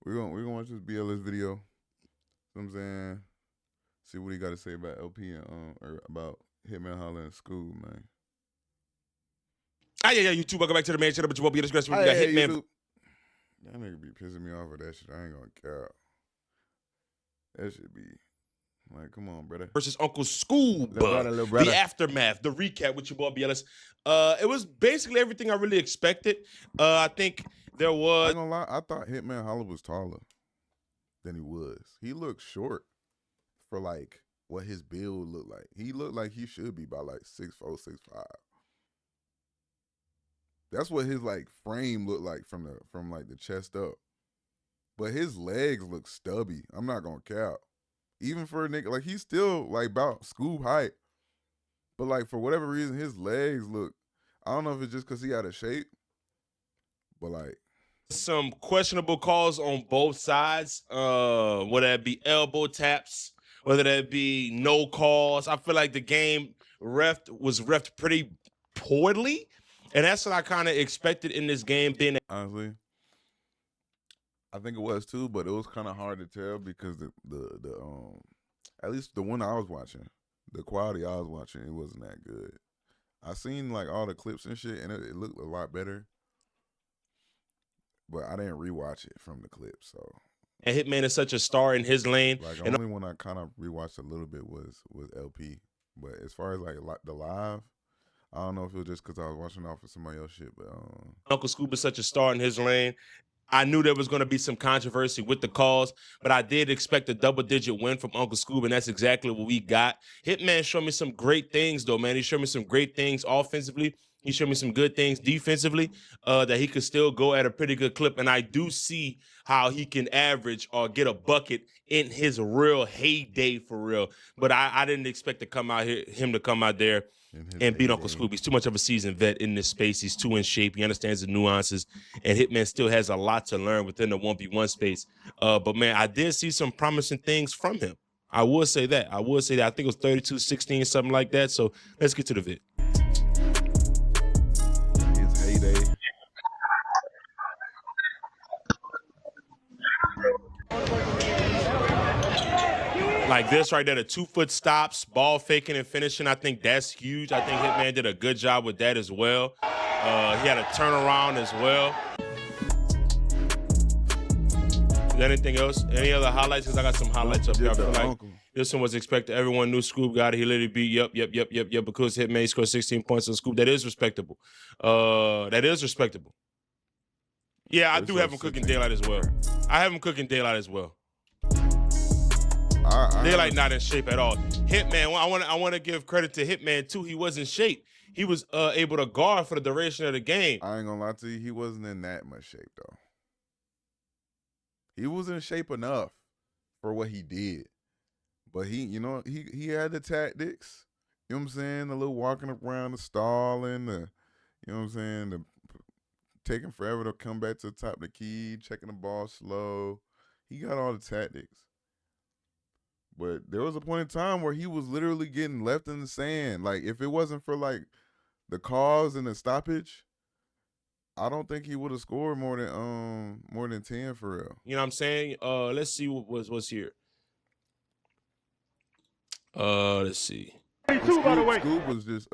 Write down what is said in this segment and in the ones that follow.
We're gonna watch this BLS video. You know what I'm saying? See what he got to say about LP and or about Hitman Holla in school, man. Ah, yeah, YouTube. Welcome back to the main channel, but you won't be disgraced when you got Hitman. YouTube. That nigga be pissing me off with that shit. I ain't gonna care. That should be like, come on, brother. Versus Uncle Scoob. Little brother. The aftermath, the recap with your boy BLS. It was basically everything I really expected. I think there was. I ain't gonna lie, I thought Hitman Holla was taller than he was. He looked short for like what his build looked like. He looked like he should be by like 6'4", 6'5". That's what his like frame looked like from like the chest up. But his legs look stubby. I'm not gonna cap. Even for a nigga, like he's still like about Scoob height. But like for whatever reason, his legs look, I don't know if it's just because he out of shape. But like some questionable calls on both sides. Whether that be elbow taps, whether that be no calls. I feel like the game was refed pretty poorly. And that's what I kind of expected in this game. Being honestly, I think it was too, but it was kind of hard to tell because the at least the one I was watching, the quality I was watching, it wasn't that good. I seen like all the clips and shit, and it looked a lot better. But I didn't rewatch it from the clips, so. And Hitman is such a star in his lane. Like the only one I kind of rewatched a little bit was LP. But as far as like the live, I don't know if it was just because I was watching off of somebody else's shit, but Uncle Scoob is such a star in his lane. I knew there was going to be some controversy with the calls, but I did expect a double-digit win from Uncle Scoob, and that's exactly what we got. Hitman showed me some great things, though, man. He showed me some great things offensively. He showed me some good things defensively, that he could still go at a pretty good clip, and I do see how he can average or get a bucket in his real heyday for real. But I didn't expect him to come out there and beat Uncle Scoob. He's too much of a seasoned vet in this space. He's too in shape. He understands the nuances, and Hitman still has a lot to learn within the 1v1 space. But, man, I did see some promising things from him. I will say that. I think it was 32-16, something like that. So let's get to the vid. His heyday. Like this right there, the 2-foot stops, ball faking and finishing. I think that's huge. I think Hitman did a good job with that as well. He had a turnaround as well. Is there anything else? Any other highlights? Because I got some highlights up here. I feel like this one was expected. Everyone knew Scoob got it. He literally beat, yep. Because Hitman scored 16 points on Scoob. That is respectable. Yeah, I do have him cooking daylight as well. I have him cooking daylight as well. Daylight not in shape at all. Hitman, I want to give credit to Hitman too. He was in shape. He was able to guard for the duration of the game. I ain't gonna lie to you, he wasn't in that much shape though. He was in shape enough for what he did, but he had the tactics. You know what I'm saying? The little walking around, the stalling, you know what I'm saying? The taking forever to come back to the top of the key, checking the ball slow. He got all the tactics. But there was a point in time where he was literally getting left in the sand. Like, if it wasn't for, like, the calls and the stoppage, I don't think he would have scored more than 10 for real. You know what I'm saying? Let's see what's here. Let's see. Scoob was just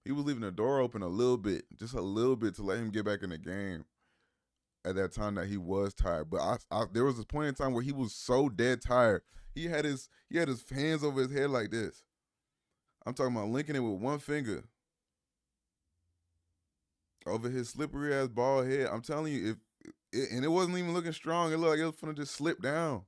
he was leaving the door open a little bit, just a little bit, to let him get back in the game at that time that he was tired. But there was a point in time where he was so dead tired. He had his hands over his head like this. I'm talking about linking it with one finger over his slippery ass bald head. I'm telling you, and it wasn't even looking strong. It looked like it was gonna just slip down.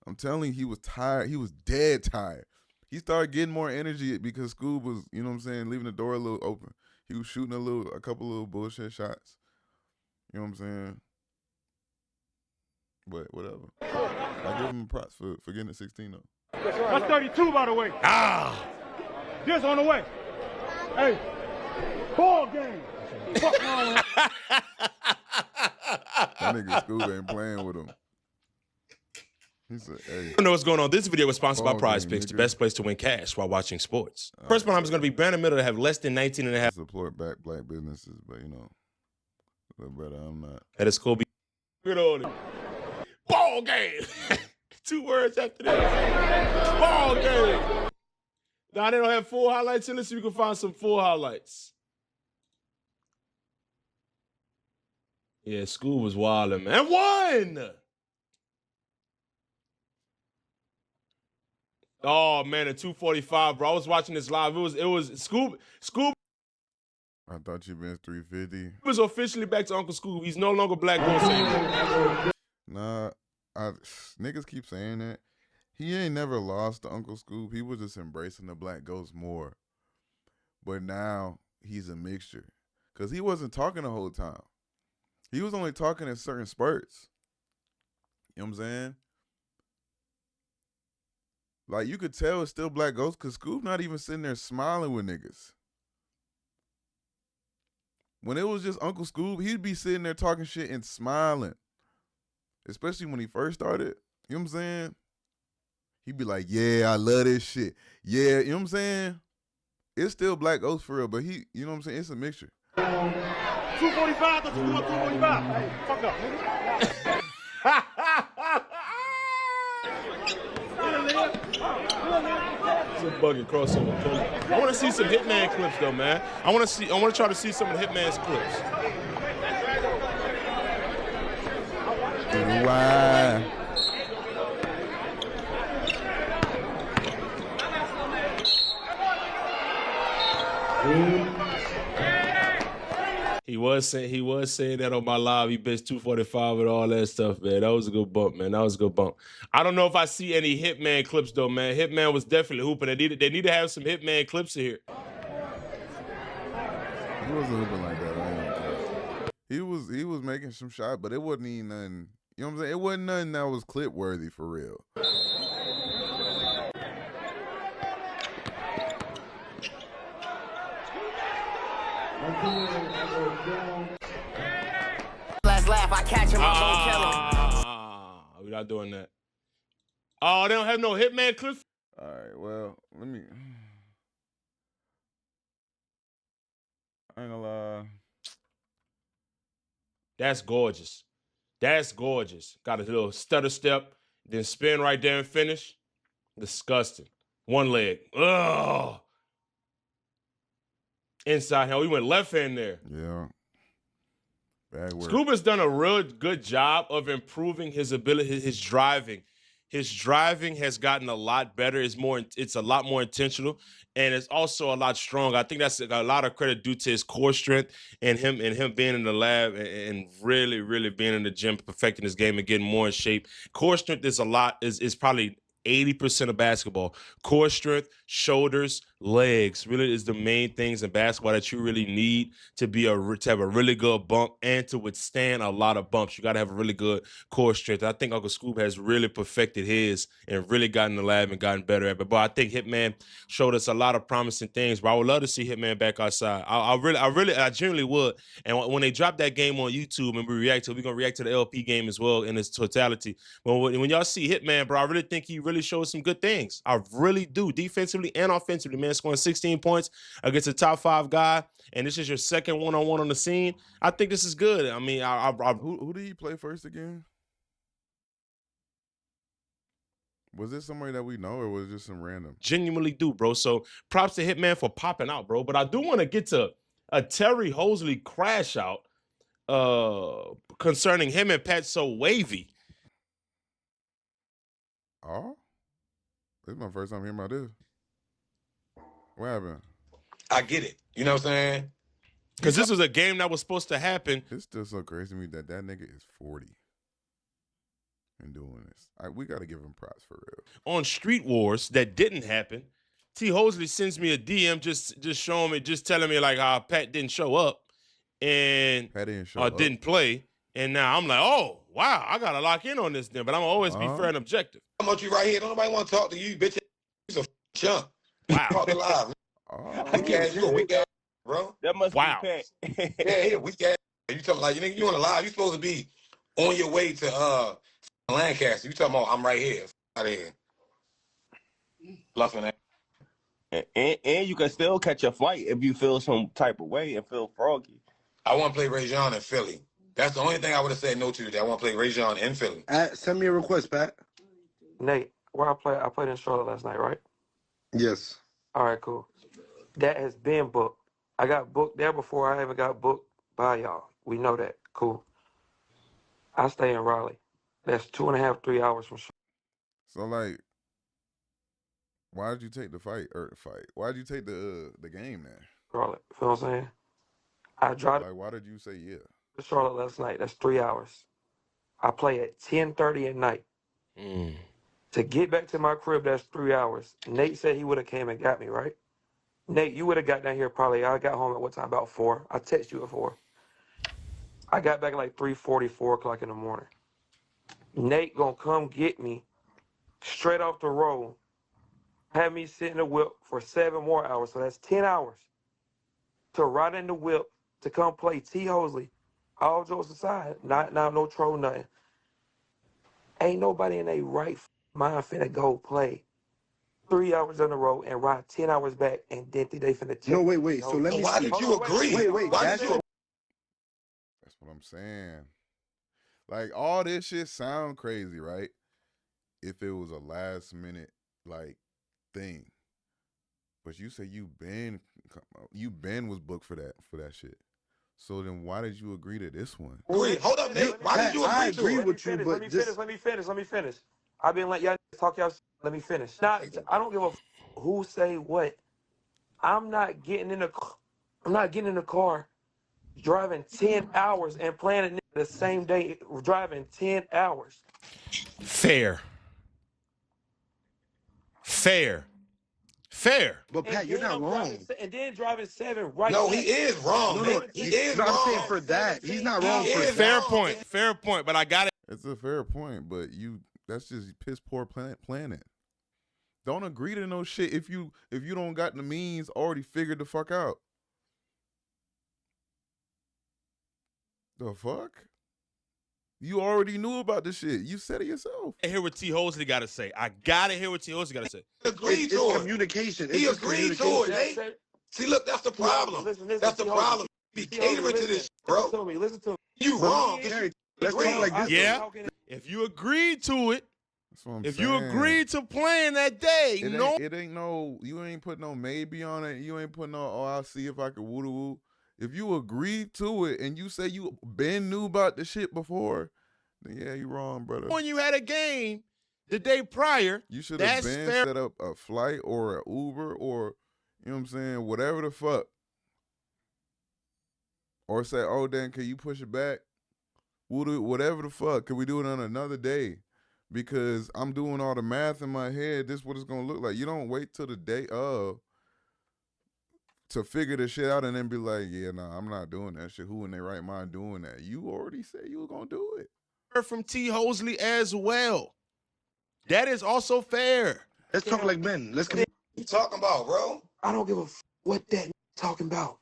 I'm telling you, he was tired. He was dead tired. He started getting more energy because Scoob was, you know what I'm saying, leaving the door a little open. He was shooting a couple little bullshit shots. You know what I'm saying? But whatever. I give him props for getting a 16 though. That's 32, by the way. This on the way. Hey, ball game. Fuck on. That nigga Scoob ain't playing with him. He said, hey. I don't know what's going on. This video was sponsored by Prize Picks, the best place to win cash while watching sports. First one is going to be Brandon Miller to have less than 19.5. Support black businesses, but you know, brother, I'm not. That is cool. Good on it. Ball game. 2 words after that. Ball game. Now they don't have full highlights. Let's see if we can find some full highlights. Yeah, school was wildin', man. One. Oh man, at 2:45, bro. I was watching this live. It was Scoob. I thought you been 350. He was officially back to Uncle Scoob. He's no longer Black Ghost anymore. Nah, niggas keep saying that. He ain't never lost to Uncle Scoob. He was just embracing the Black Ghost more. But now he's a mixture. Because he wasn't talking the whole time. He was only talking in certain spurts. You know what I'm saying? Like, you could tell it's still Black Ghost because Scoob not even sitting there smiling with niggas. When it was just Uncle Scoob, he'd be sitting there talking shit and smiling. Especially when he first started. You know what I'm saying? He'd be like, yeah, I love this shit. Yeah, you know what I'm saying? It's still Black Ghost for real, but he, you know what I'm saying? It's a mixture. 245 to 245. Hey, fuck up, nigga. It's a bugging crossover pull. I want to see some Hitman clips though, man. I want to try to see some of Hitman's clips. Why? He was saying that on my live. He bitched 245 and all that stuff, man. That was a good bump, man. That was a good bump. I don't know if I see any Hitman clips though, man. Hitman was definitely hooping. They need to have some Hitman clips in here. He wasn't hooping like that. I ain't gonna care. He was making some shots, but it wasn't even nothing. You know what I'm saying? It wasn't nothing that was clip worthy for real. Last laugh, I catch him, I won't kill him. We're not doing that. Oh, they don't have no Hitman clips? All right, well, let me. I ain't gonna lie. That's gorgeous. That's gorgeous. Got a little stutter step, then spin right there and finish. Disgusting. One leg. Ugh. Inside hand. We went left hand there. Yeah. Bad work. Scuba's done a real good job of improving his ability, his driving. His driving has gotten a lot better. It's a lot more intentional, and it's also a lot stronger. I think that's a lot of credit due to his core strength and him being in the lab and really, really being in the gym, perfecting his game and getting more in shape. Core strength is probably 80% of basketball. Core strength, shoulders, legs really is the main things in basketball that you really need to have a really good bump and to withstand a lot of bumps. You got to have a really good core strength. I think Uncle Scoob has really perfected his and really gotten in the lab and gotten better at it. But I think Hitman showed us a lot of promising things. But I would love to see Hitman back outside. I genuinely would. And when they drop that game on YouTube and we react to it, we're going to react to the LP game as well in its totality. But when y'all see Hitman, bro, I really think he really shows some good things. I really do. Defensively and offensively, man. Scoring 16 points against a top 5 guy, and this is your second one-on-one on the scene. I think this is good. I mean, who did he play first again? Was this somebody that we know, or was it just some random? Genuinely do, bro. So props to Hitman for popping out, bro. But I do want to get to a Terry Hosley crash out concerning him and Pat So Wavy. Oh? This is my first time hearing about this. What happened? I get it. You know what I'm saying? Because this was a game that was supposed to happen. It's still so crazy to me that nigga is 40 and doing this. We got to give him props for real. On Street Wars that didn't happen, T. Hosley sends me a DM just showing me, just telling me like how Pat didn't show up and Pat didn't show up. Didn't play. And now I'm like, oh, wow, I got to lock in on this then. But I'm always be fair and objective. How much you right here? Don't nobody want to talk to you, bitch. You's a chump. Wow. Talk to live. Weak ass, you a weak ass, bro. That must be Pat. Yeah, weak ass. You talking like you on the live? You supposed to be on your way to Lancaster. You talking about I'm right here, out of here, bluffing ass. And you can still catch a flight if you feel some type of way and feel froggy. I want to play Ray John in Philly. That's the only thing I would have said no to. That I want to play Rajon in Philly. Send me a request, Pat. Nate, where I played in Charlotte last night, right? Yes. All right, cool. That has been booked. I got booked there before I ever got booked by y'all. We know that. Cool. I stay in Raleigh. That's 2.5, 3 hours from Charlotte. So like, why did you take the fight or the fight? Why did you take the game then? Charlotte. Feel what I'm saying? I drive Like, why did you say yeah? to Charlotte last night. That's 3 hours. I play at 10:30 at night. To get back to my crib, that's 3 hours. Nate said he would have came and got me, right? Nate, you would have got down here probably. I got home at what time? About 4. I text you at 4. I got back at like 3:40, 4 o'clock in the morning. Nate gonna come get me straight off the road, have me sit in the whip for 7 more hours. So that's 10 hours to ride in the whip to come play T. Hosley. All jokes aside, no troll, nothing. Ain't nobody in their right mind finna go play 3 hours on the road and ride 10 hours back and then they finna check. No, wait. So let So me why see. did you agree? Wait. Why That's did you? That's what I'm saying. Like, all this shit sound crazy, right? If it was a last minute like thing, but you say you been was booked for that shit. So then why did you agree to this one? Agree. Hold up, Nate. Why did you I agree to agree it? with you, but Let me finish. I've been like, y'all talk y'all. Let me finish. I don't give a who say what. I'm not getting in the car, driving 10 hours and playing it the same day, driving 10 hours. Fair. But Pat, you're not wrong. And then driving 7 right No, back. he is wrong. No, He is no, wrong. I'm saying for that. He's not wrong He for is that. wrong. Fair point. But I got it. It's a fair point, but that's just piss poor planning. Don't agree to no shit if you don't got the means already figured the fuck out. The fuck? You already knew about this shit. You said it yourself. I hear what T. Hosley got to say. I gotta hear what T. Hosley got to say. He agreed It's to it. communication. He It's agreed to it, Nate. See, look, that's the problem. Listen, That's the T. problem. Hosley. Be catering to this, bro. Listen to me. You wrong. Harry, let's talk like this. Yeah. If you agreed to it, That's what I'm if saying. you agreed to playing that day, it ain't no, you ain't put no maybe on it. You ain't put no, I'll see if I can woo-woo. If you agreed to it and you say you been knew about the shit before, then yeah, you wrong, brother. when you had a game the day prior, You should have that's been fair. set up a flight or an Uber or, you know what I'm saying, whatever the fuck. Or say, oh, Dan, can you push it back? We'll do whatever the fuck. Can we do it on another day? Because I'm doing all the math in my head. This is what it's going to look like. You don't wait till the day of to figure the shit out and then be like, yeah, nah, I'm not doing that shit. Who in their right mind doing that? You already said you were going to do it. From T. Hosley as well. That is also fair. Let's talk like men. Let's What you talking about, bro? I don't give a what that talking about.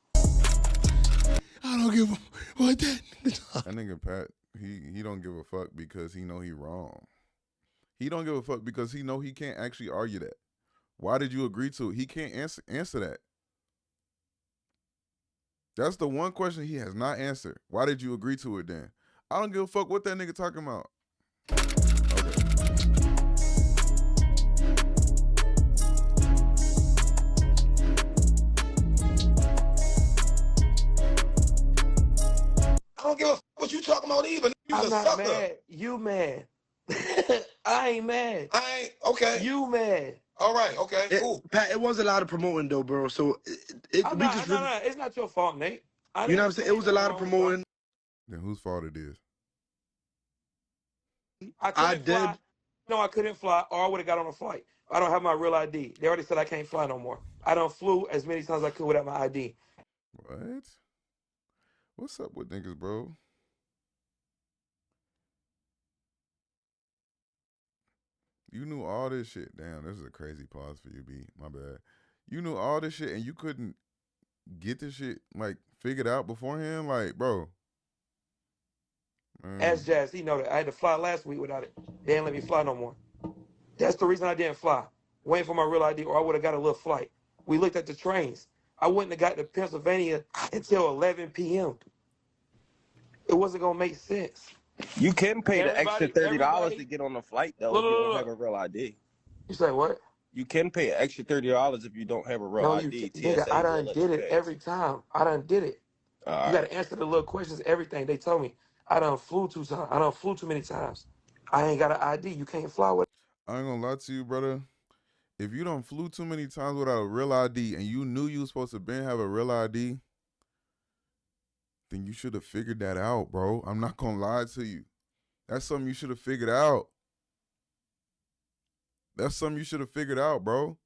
I don't give a what that. That nigga Pat, he don't give a fuck because he know he wrong. He don't give a fuck because he know he can't actually argue that. Why did you agree to it? He can't answer that. That's the one question he has not answered. Why did you agree to it then? I don't give a fuck what that nigga talking about. Okay. I don't give a fuck what you talking about either. You I'm a not sucker. mad. You mad. I ain't mad. I ain't okay. You mad. All right, okay, cool. Pat, it was a lot of promoting though, bro. So we just really, It's not your fault, Nate. you know what I'm saying? It was a lot of promoting. Then whose fault it is? I did. No, I couldn't fly, or I would have got on a flight. I don't have my real ID. They already said I can't fly no more. I done flew as many times as I could without my ID. What? What's up with niggas, bro? You knew all this shit. Damn, this is a crazy pause for you, B. My bad. You knew all this shit and you couldn't get this shit like figured out beforehand? Like, bro. Ask Jazz, he know that. I had to fly last week without it. They didn't let me fly no more. That's the reason I didn't fly. Waiting for my real ID, or I would have got a little flight. We looked at the trains. I wouldn't have got to Pennsylvania until 11 p.m. It wasn't gonna make sense. You can pay the extra $30 to get on the flight though if you don't have a real ID. You say what? You can pay an extra $30 if you don't have a real No, ID. you nigga, I done did it every time. I done did it. You gotta answer the little questions, everything. They told me I done flew 2 times. I done flew too many times. I ain't got an ID. You can't fly with. I ain't gonna lie to you, brother. If you done flew too many times without a real ID and you knew you was supposed to have a real ID, then you should have figured that out, bro. I'm not gonna lie to you. That's something you should have figured out. That's something you should have figured out, bro.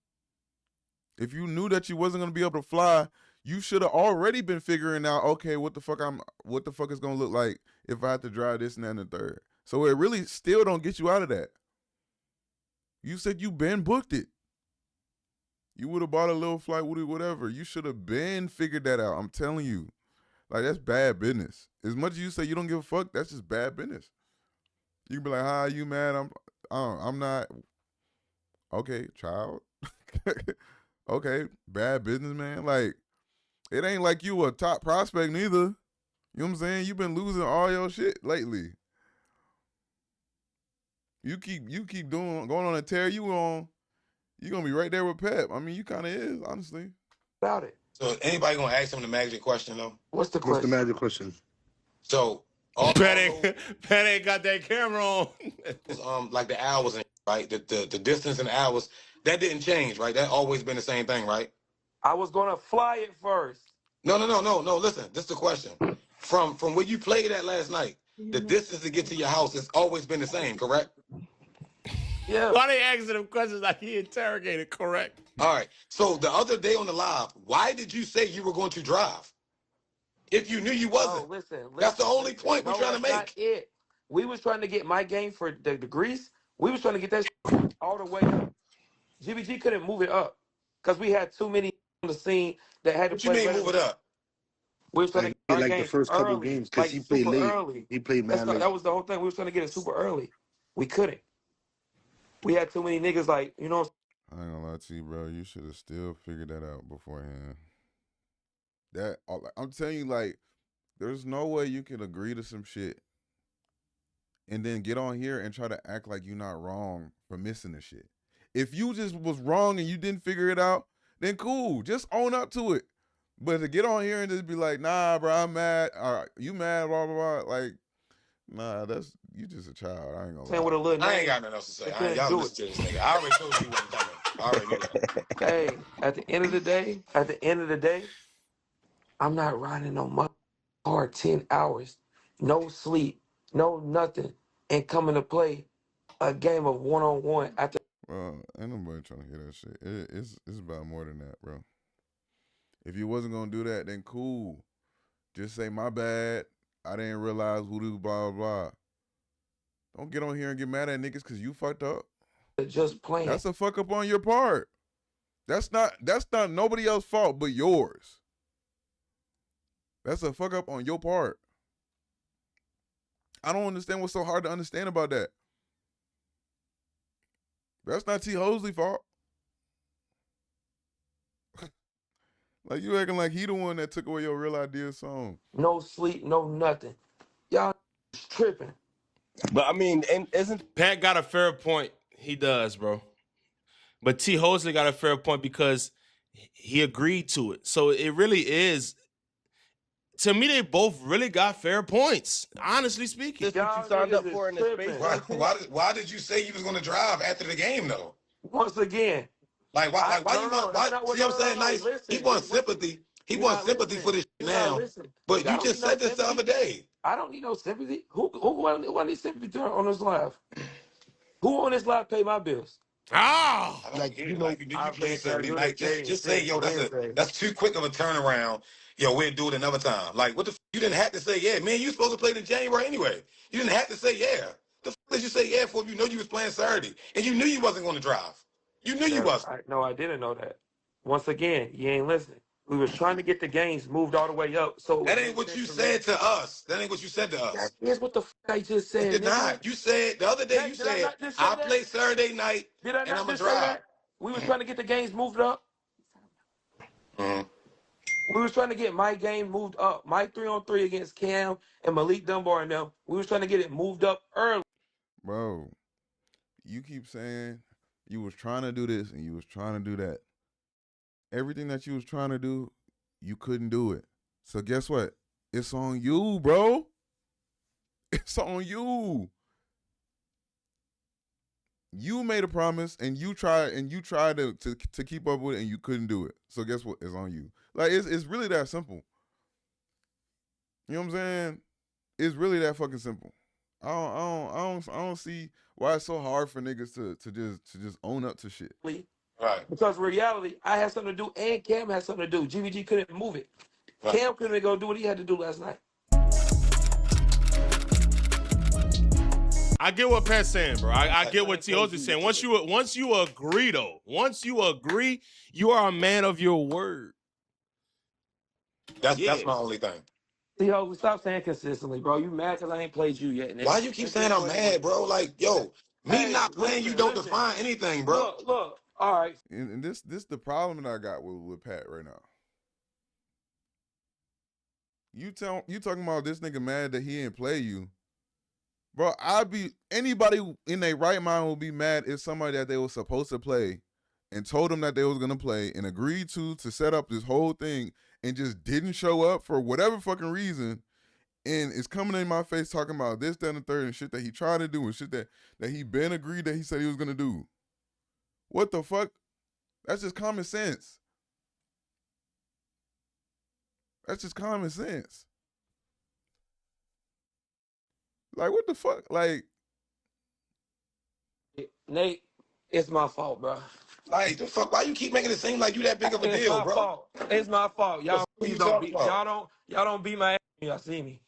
If you knew that you wasn't gonna be able to fly, you should have already been figuring out, okay, what the fuck is gonna look like if I have to drive this and that and the third. So it really still don't get you out of that. You said you been booked it. You would have bought a little flight, whatever. You should have been figured that out. I'm telling you. Like, that's bad business. As much as you say you don't give a fuck, that's just bad business. You can be like, "Hi, you mad? I'm not." Okay, child. Okay, bad business, man. Like, it ain't like you a top prospect neither. You know what I'm saying? You've been losing all your shit lately. You keep going on a tear you gonna be right there with Pep. I mean, you kind of is, honestly. About it. So anybody gonna ask him the magic question though? What's the What's the magic question? So Pat ain't got that camera on. like the hours and right, the distance and hours, that didn't change, right? That always been the same thing, right? I was gonna fly it first. No. Listen, this is the question. From where you played at last night, the distance to get to your house has always been the same, correct? Yeah. Why they asking him questions like he interrogated? Correct. All right. So the other day on the live, why did you say you were going to drive? If you knew you wasn't. No, listen. That's the only point we're trying to make. Not it. We was trying to get my game for the grease. We was trying to get that shit all the way up. GBG couldn't move it up because we had too many on the scene that had to What you play. mean move it up? We was trying to get our like the first couple early, games because like he played late. Early. He played mad late. That was the whole thing. We was trying to get it super early. We couldn't. We had too many niggas like, you know. I ain't gonna lie to you, bro. You should have still figured that out beforehand. I'm telling you, like, there's no way you can agree to some shit and then get on here and try to act like you're not wrong for missing the shit. If you just was wrong and you didn't figure it out, then cool. Just own up to it. But to get on here and just be like, "Nah, bro, I'm mad. All right, you mad, blah, blah, blah." Like, nah, you just a child. I ain't gonna Saying with a little I name, ain't got nothing else to say. Y'all listen to this nigga. I already told you he wasn't coming. I already knew that. Hey, at the end of the day, I'm not riding no my car 10 hours, no sleep, no nothing, and coming to play a game of one-on-one after. Bro, ain't nobody trying to hear that shit. It's about more than that, bro. If you wasn't gonna do that, then cool. Just say, "My bad. I didn't realize voodoo, blah, blah, blah." Don't get on here and get mad at niggas because you fucked up. Just playing. That's a fuck up on your part. That's not nobody else's fault but yours. That's a fuck up on your part. I don't understand what's so hard to understand about that. That's not T. Hosley's fault. Like, you acting like he the one that took away your real idea song. No sleep, no nothing. Y'all tripping. But I mean, and isn't Pat got a fair point. He does, bro. But T. Hosley got a fair point because he agreed to it. So it really is. To me, they both really got fair points. Honestly speaking. this what you signed up for in the space? Why did you say you was gonna drive after the game though? Once again. Like why See what I'm saying? Nice. He wants sympathy. He wants sympathy for this shit now. But you just said this the other day. I don't need no sympathy. Who need sympathy on this live? Who on this live pay my bills? Ah! Like, you play Saturday night. Just say, yo, that's too quick of a turnaround. Yo, we'll do it another time. Like, what the f? You didn't have to say yeah. Man, you supposed to play in January anyway. You didn't have to say yeah. The f did you say yeah for if you know you was playing Saturday and you knew you wasn't going to drive? You knew you wasn't. No, I didn't know that. Once again, you ain't listening. We was trying to get the games moved all the way up. So that ain't what you said to us. That ain't what you said to us. That is what the f I just said. You did not. You said the other day. You said I play Saturday night and I'm gonna drive. We was trying to get the games moved up. Mm-hmm. We was trying to get Mike game moved up. Mike 3-on-3 against Cam and Malik Dunbar and them. We was trying to get it moved up early. Bro, you keep saying you was trying to do this and you was trying to do that. Everything that you was trying to do, you couldn't do it. So guess what? It's on you, bro. It's on you. You made a promise and you tried to keep up with it and you couldn't do it. So guess what? It's on you. Like it's really that simple. You know what I'm saying? It's really that fucking simple. I don't see why it's so hard for niggas to just own up to shit. Right. Because in reality, I had something to do and Cam had something to do. GVG couldn't move it. Right. Cam couldn't go do what he had to do last night. I get what Pat's saying, bro. I get what T.O.'s saying. Once you agree, though, you are a man of your word. That's my only thing. T.O., stop saying consistently, bro. You mad because I ain't played you yet. Why you keep saying I'm mad, bro? Like, yo, me not playing you don't define anything, bro. Look. All right. And this the problem that I got with Pat right now. You talking about this nigga mad that he didn't play you. Bro, anybody in their right mind will be mad if somebody that they were supposed to play and told them that they was gonna play and agreed to set up this whole thing and just didn't show up for whatever fucking reason and is coming in my face talking about this, that, and the third and shit that he tried to do and shit that he been agreed that he said he was gonna do. What the fuck? That's just common sense. That's just common sense. Like, what the fuck? Like, Nate, it's my fault, bro. Like, the fuck? Why you keep making it seem like you that big of a deal, bro? Fault. It's my fault. Y'all What don't you beat. talking Y'all don't beat my ass. Y'all see me.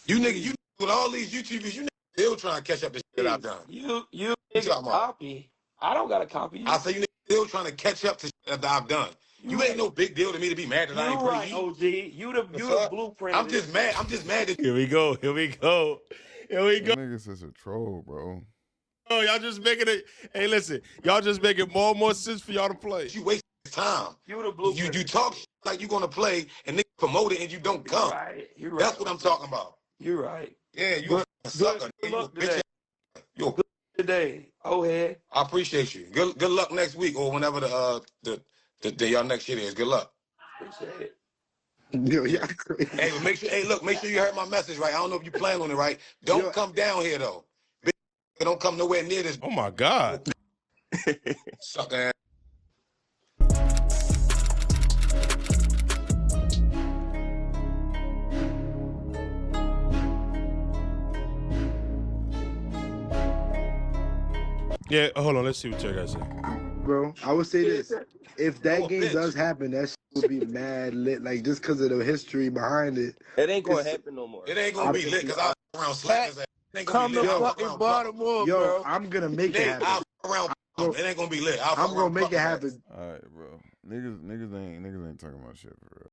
You nigga, with all these YouTubers, you niggas still trying to catch up to shit I've done. You talking about? copy. I don't got a copy. I say you niggas still trying to catch up to shit that I've done. You ain't no big deal to me to be mad that I ain't play you. OG. You the blueprint. I'm just mad that Here we go. that nigga's such a troll, bro. Oh, y'all just making it. Hey, listen, y'all just making more and more sense for y'all to play. you waste time. You the blueprint. You talk shit like you gonna play and niggas promote it and you don't come. You're right. That's what I'm talking about. You're right. Yeah, you a sucker. Good You a luck bitch. You a today. Oh, head. I appreciate you. Good luck next week or whenever the y'all next shit is. Good luck. Appreciate it. Yo, yeah, crazy. Hey, but make sure you heard my message right. I don't know if you plan on it right. Don't come down here though. Bitch, don't come nowhere near this. Oh my God. Sucker ass. Yeah, hold on. Let's see what you guys say. Bro, I would say this. If that game does happen, that shit would be mad lit. Like, just because of the history behind it. It ain't gonna happen no more. It ain't gonna be lit because I around slackers. It ain't gonna Come be to lit. fucking Baltimore, Yo, bro. I'm going to make it happen. I'll around. It ain't gonna be lit. I'm going to make it happen. All right, bro. Niggas ain't talking about shit for real.